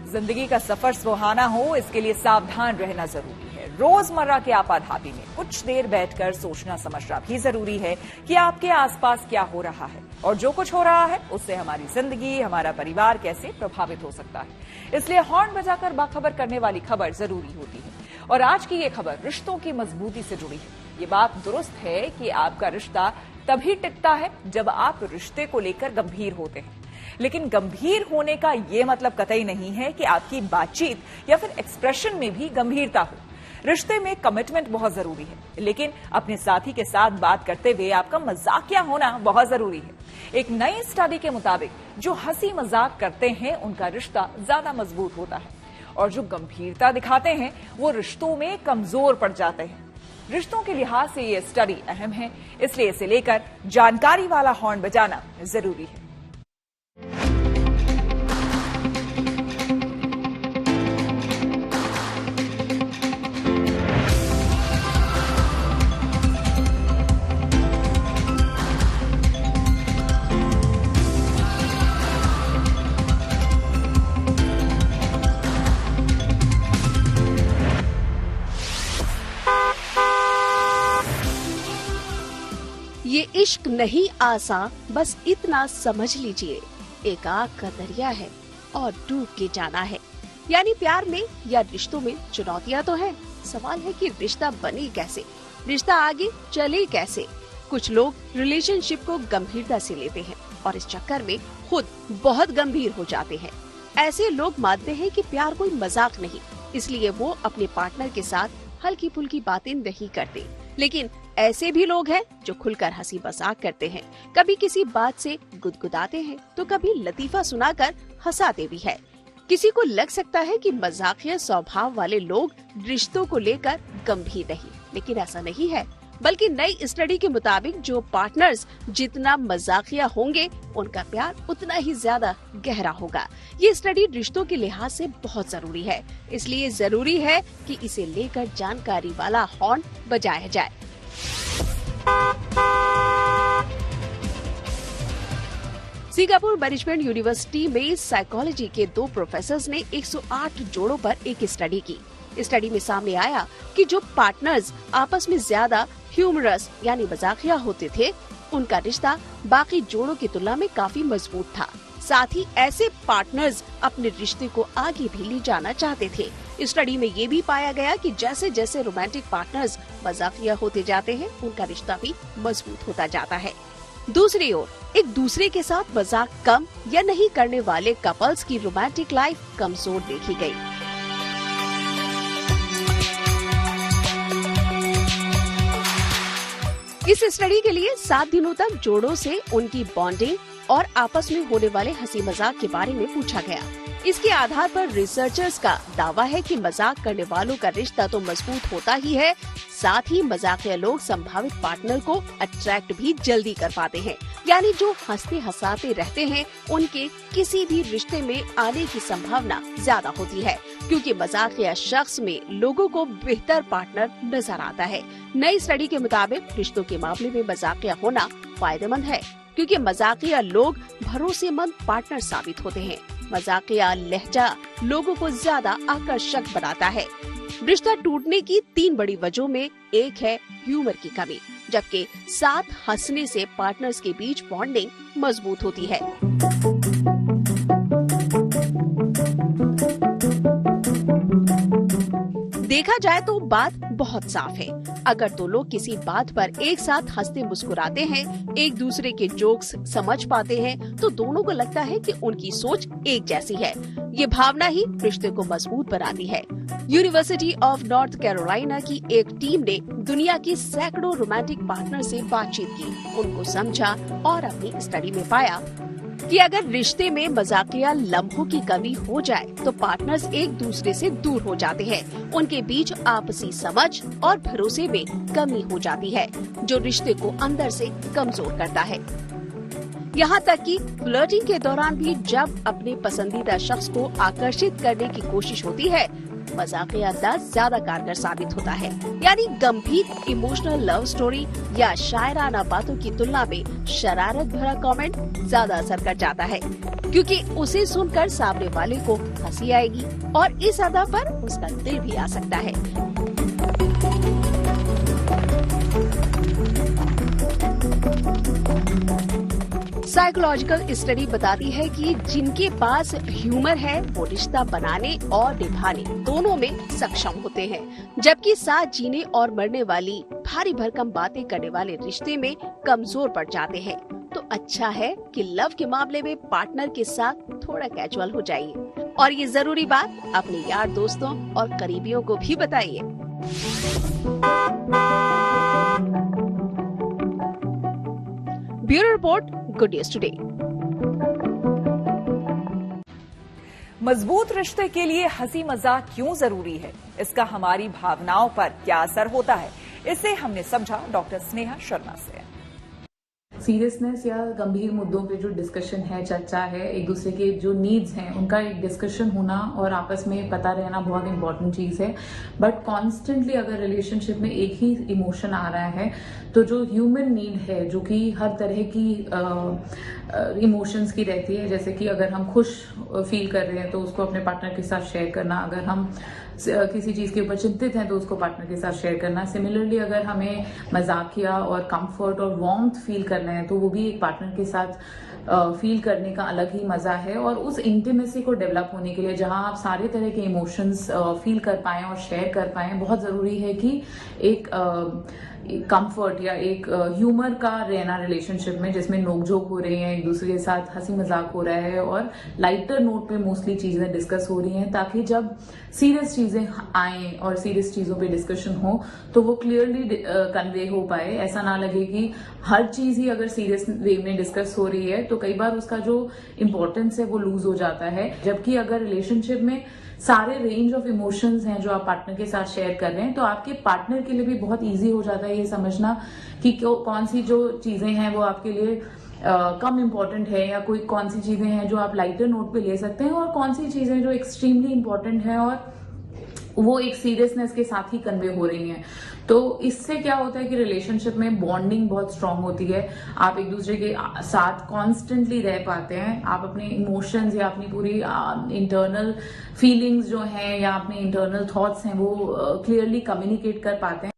जिंदगी का सफर सुहाना हो, इसके लिए सावधान रहना जरूरी है। रोजमर्रा के आपाधापी में कुछ देर बैठकर सोचना समझना भी जरूरी है कि आपके आसपास क्या हो रहा है और जो कुछ हो रहा है उससे हमारी जिंदगी, हमारा परिवार कैसे प्रभावित हो सकता है। इसलिए हॉर्न बजाकर बाखबर करने वाली खबर जरूरी होती है। और आज की ये खबर रिश्तों की मजबूती से जुड़ी है। ये बात दुरुस्त है कि आपका रिश्ता तभी टिकता है जब आप रिश्ते को लेकर गंभीर होते हैं, लेकिन गंभीर होने का ये मतलब कतई नहीं है कि आपकी बातचीत या फिर एक्सप्रेशन में भी गंभीरता हो। रिश्ते में कमिटमेंट बहुत जरूरी है, लेकिन अपने साथी के साथ बात करते हुए आपका मजाकिया होना बहुत जरूरी है। एक नई स्टडी के मुताबिक जो हंसी मजाक करते हैं उनका रिश्ता ज्यादा मजबूत होता है और जो गंभीरता दिखाते हैं वो रिश्तों में कमजोर पड़ जाते हैं। रिश्तों के लिहाज से ये स्टडी अहम है, इसलिए इसे लेकर जानकारी वाला हॉर्न बजाना जरूरी है। ये इश्क नहीं आसा, बस इतना समझ लीजिए, एक आग का दरिया है और डूब के जाना है। यानी प्यार में या रिश्तों में चुनौतियां तो हैं, सवाल है कि रिश्ता बने कैसे, रिश्ता आगे चले कैसे। कुछ लोग रिलेशनशिप को गंभीरता से लेते हैं और इस चक्कर में खुद बहुत गंभीर हो जाते हैं। ऐसे लोग मानते हैं कि प्यार कोई मजाक नहीं, इसलिए वो अपने पार्टनर के साथ हल्की फुल्की बातें नहीं करते। लेकिन ऐसे भी लोग हैं जो खुलकर हंसी मजाक करते हैं, कभी किसी बात से गुदगुदाते हैं तो कभी लतीफा सुनाकर हंसाते भी है। किसी को लग सकता है कि मजाकिया स्वभाव वाले लोग रिश्तों को लेकर गंभीर नहीं, लेकिन ऐसा नहीं है। बल्कि नई स्टडी के मुताबिक जो पार्टनर्स जितना मजाकिया होंगे उनका प्यार उतना ही ज्यादा गहरा होगा। ये स्टडी रिश्तों के लिहाज से बहुत जरूरी है, इसलिए जरूरी है कि इसे लेकर जानकारी वाला हॉर्न बजाया जाए। सिंगापुर मैनेजमेंट यूनिवर्सिटी में साइकोलॉजी के 2 प्रोफेसर्स ने 108 जोड़ों पर एक स्टडी की। स्टडी में सामने आया कि जो पार्टनर्स आपस में ज्यादा ह्यूमरस यानी मजाकिया होते थे, उनका रिश्ता बाकी जोड़ों की तुलना में काफी मजबूत था। साथ ही ऐसे पार्टनर्स अपने रिश्ते को आगे भी ले जाना चाहते थे। स्टडी में ये भी पाया गया कि जैसे जैसे रोमांटिक पार्टनर्स मजाकिया होते जाते हैं, उनका रिश्ता भी मजबूत होता जाता है। दूसरी ओर एक दूसरे के साथ मजाक कम या नहीं करने वाले कपल्स की रोमांटिक लाइफ कमजोर देखी गई। इस स्टडी के लिए 7 दिनों तक जोड़ों से उनकी बॉन्डिंग और आपस में होने वाले हंसी मजाक के बारे में पूछा गया। इसके आधार पर रिसर्चर्स का दावा है कि मजाक करने वालों का रिश्ता तो मजबूत होता ही है, साथ ही मजाकिया लोग संभावित पार्टनर को अट्रैक्ट भी जल्दी कर पाते हैं। यानी जो हंसते हंसाते रहते हैं, उनके किसी भी रिश्ते में आने की संभावना ज्यादा होती है, क्योंकि मजाकिया शख्स में लोगों को बेहतर पार्टनर नजर आता है। नई स्टडी के मुताबिक रिश्तों के मामले में मजाकिया होना फायदेमंद है, क्योंकि मजाकिया लोग भरोसेमंद पार्टनर साबित होते हैं। मजाकिया लहजा लोगों को ज्यादा आकर्षक बनाता है। रिश्ता टूटने की 3 बड़ी वजहों में एक है ह्यूमर की कमी, जबकि साथ हंसने से पार्टनर्स के बीच बॉन्डिंग मजबूत होती है। देखा जाए तो बात बहुत साफ है। अगर 2 लोग किसी बात पर एक साथ हंसते मुस्कुराते हैं, एक दूसरे के जोक्स समझ पाते हैं, तो दोनों को लगता है कि उनकी सोच एक जैसी है। ये भावना ही रिश्ते को मजबूत बनाती है। यूनिवर्सिटी ऑफ नॉर्थ कैरोलिना की एक टीम ने दुनिया की सैकड़ों रोमांटिक पार्टनर से बातचीत की, उनको समझा और अपनी स्टडी में पाया कि अगर रिश्ते में मजाकिया लम्हों की कमी हो जाए तो पार्टनर्स एक दूसरे से दूर हो जाते हैं। उनके बीच आपसी समझ और भरोसे में कमी हो जाती है, जो रिश्ते को अंदर से कमजोर करता है। यहाँ तक कि फ्लर्टिंग के दौरान भी जब अपने पसंदीदा शख्स को आकर्षित करने की कोशिश होती है, मजाकिया अंदाज ज्यादा कारगर साबित होता है। यानी गंभीर इमोशनल लव स्टोरी या शायराना बातों की तुलना में शरारत भरा कमेंट ज्यादा असर कर जाता है, क्योंकि उसे सुनकर सामने वाले को हंसी आएगी और इस अदा पर उसका दिल भी आ सकता है। साइकोलॉजिकल स्टडी बताती है कि जिनके पास ह्यूमर है वो रिश्ता बनाने और निभाने दोनों में सक्षम होते हैं, जबकि साथ जीने और मरने वाली भारी भरकम बातें करने वाले रिश्ते में कमजोर पड़ जाते हैं। तो अच्छा है कि लव के मामले में पार्टनर के साथ थोड़ा कैजुअल हो जाइए और ये जरूरी बात अपने यार दोस्तों और करीबियों को भी बताइए। Bureau report, good news today. मजबूत रिश्ते के लिए हंसी मजाक क्यों जरूरी है, इसका हमारी भावनाओं पर क्या असर होता है, इसे हमने समझा डॉक्टर स्नेहा शर्मा से। सीरियसनेस या गंभीर मुद्दों पे जो डिस्कशन है, चर्चा है, एक दूसरे के जो नीड्स हैं उनका एक डिस्कशन होना और आपस में पता रहना बहुत इंपॉर्टेंट चीज है। बट कॉन्स्टेंटली अगर रिलेशनशिप में एक ही इमोशन आ रहा है तो जो ह्यूमन नीड है, जो कि हर तरह की इमोशंस की रहती है, जैसे कि अगर हम खुश फील कर रहे हैं तो उसको अपने पार्टनर के साथ शेयर करना, अगर हम किसी चीज के ऊपर चिंतित हैं तो उसको पार्टनर के साथ शेयर करना। सिमिलरली अगर हमें मजाकिया और कंफर्ट और वार्मथ फील करना है तो वो भी एक पार्टनर के साथ फील करने का अलग ही मजा है। और उस इंटीमेसी को डेवलप होने के लिए जहां आप सारे तरह के इमोशंस फील कर पाएं और शेयर कर पाएं, बहुत जरूरी है कि एक कंफर्ट या एक ह्यूमर का रहना रिलेशनशिप में, जिसमें नोकझोंक हो रही है, एक दूसरे के साथ हंसी मजाक हो रहा है और लाइटर नोट पे मोस्टली चीजें डिस्कस हो रही हैं, ताकि जब सीरियस चीजें आए और सीरियस चीजों पे डिस्कशन हो तो वो क्लियरली कन्वे हो पाए। ऐसा ना लगे कि हर चीज ही अगर सीरियस वे में डिस्कस हो रही है तो कई बार उसका जो इम्पोर्टेंस है वो लूज हो जाता है। जबकि अगर रिलेशनशिप में सारे रेंज ऑफ इमोशंस हैं जो आप पार्टनर के साथ शेयर कर रहे हैं तो आपके पार्टनर के लिए भी बहुत इजी हो जाता है ये समझना कि कौन सी जो चीजें हैं वो आपके लिए कम इम्पोर्टेंट है, या कोई कौन सी चीजें हैं जो आप लाइटर नोट पे ले सकते हैं, और कौन सी चीजें जो एक्सट्रीमली इम्पोर्टेंट है और वो एक सीरियसनेस के साथ ही कन्वे हो रही हैं। तो इससे क्या होता है कि रिलेशनशिप में बॉन्डिंग बहुत स्ट्रांग होती है, आप एक दूसरे के साथ कॉन्स्टेंटली रह पाते हैं, आप अपने इमोशंस या अपनी पूरी इंटरनल फीलिंग्स जो हैं या अपने इंटरनल थॉट्स हैं वो क्लियरली कम्युनिकेट कर पाते हैं।